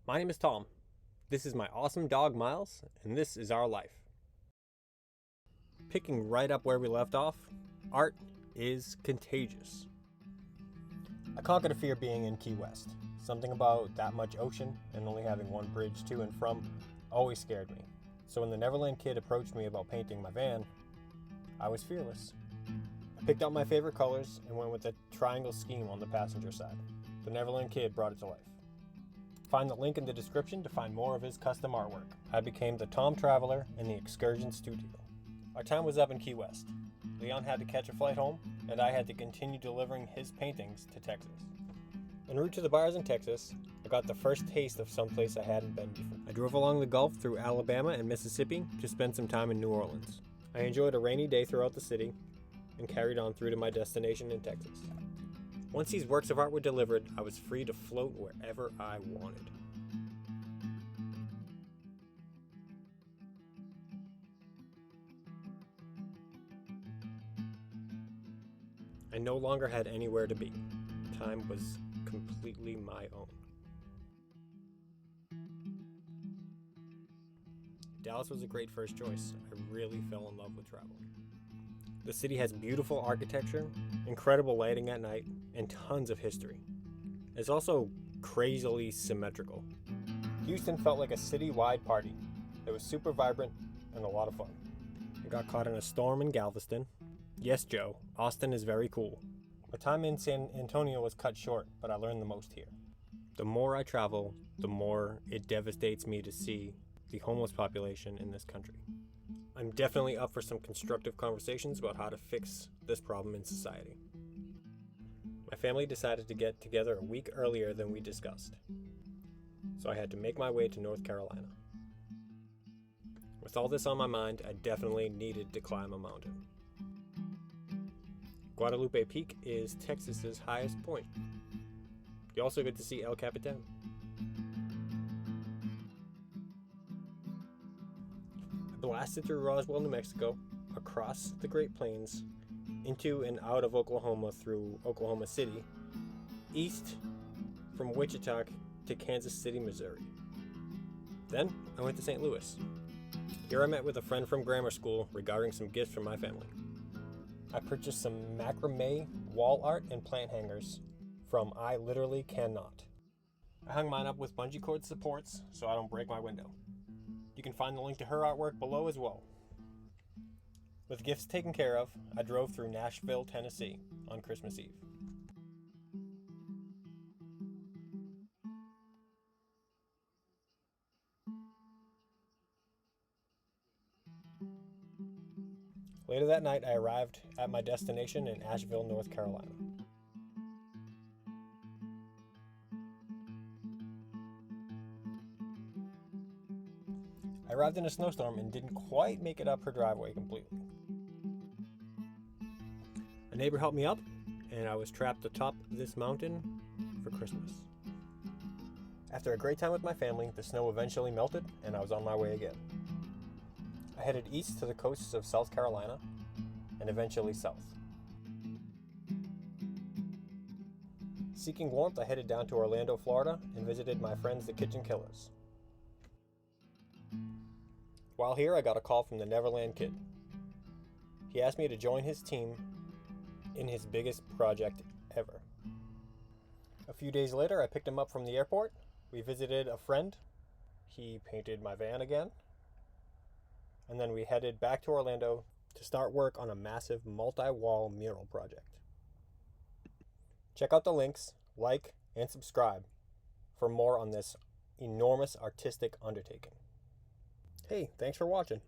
My name is Tom. This is my awesome dog Miles, and this is our life. Picking right up where we left off, art is contagious. I conquered a fear being in Key West. Something about that much ocean and only having one bridge to and from always scared me. So when the Neverland Kid approached me about painting my van, I was fearless. I picked out my favorite colors and went with a triangle scheme on the passenger side. The Neverland Kid brought it to life. Find the link in the description to find more of his custom artwork. I became the TheTomTraveler in the ExcursionStudio. Our time was up in Key West. Leon had to catch a flight home, and I had to continue delivering his paintings to Texas. En route to the bars in Texas, I got the first taste of someplace I hadn't been before. I drove along the Gulf through Alabama and Mississippi to spend some time in New Orleans. I enjoyed a rainy day throughout the city and carried on through to my destination in Texas. Once these works of art were delivered, I was free to float wherever I wanted. I no longer had anywhere to be. Time was completely my own. Dallas was a great first choice. I really fell in love with travel. The city has beautiful architecture, incredible lighting at night, and tons of history. It's also crazily symmetrical. Houston felt like a city-wide party. It was super vibrant and a lot of fun. I got caught in a storm in Galveston. Yes, Joe, Austin is very cool. My time in San Antonio was cut short, but I learned the most here. The more I travel, the more it devastates me to see the homeless population in this country. I'm definitely up for some constructive conversations about how to fix this problem in society. My family decided to get together a week earlier than we discussed, so I had to make my way to North Carolina. With all this on my mind, I definitely needed to climb a mountain. Guadalupe Peak is Texas's highest point. You also get to see El Capitan. I blasted through Roswell, New Mexico, across the Great Plains, into and out of Oklahoma through Oklahoma City, east from Wichita to Kansas City, Missouri. Then I went to St. Louis. Here I met with a friend from grammar school regarding some gifts for my family. I purchased some macrame wall art and plant hangers from I Literally Cannot. I hung mine up with bungee cord supports so I don't break my window. You can find the link to her artwork below as well. With gifts taken care of, I drove through Nashville, Tennessee on Christmas Eve. Later that night, I arrived at my destination in Asheville, North Carolina. I arrived in a snowstorm and didn't quite make it up her driveway completely. A neighbor helped me up, and I was trapped atop this mountain for Christmas. After a great time with my family, the snow eventually melted, and I was on my way again. I headed east to the coasts of South Carolina, and eventually south. Seeking warmth, I headed down to Orlando, Florida, and visited my friends the Kitchen Killers. While here, I got a call from the Neverland Kid. He asked me to join his team in his biggest project ever. A few days later, I picked him up from the airport. We visited a friend. He painted my van again. And then we headed back to Orlando to start work on a massive multi-wall mural project. Check out the links, like, and subscribe for more on this enormous artistic undertaking. Hey, thanks for watching.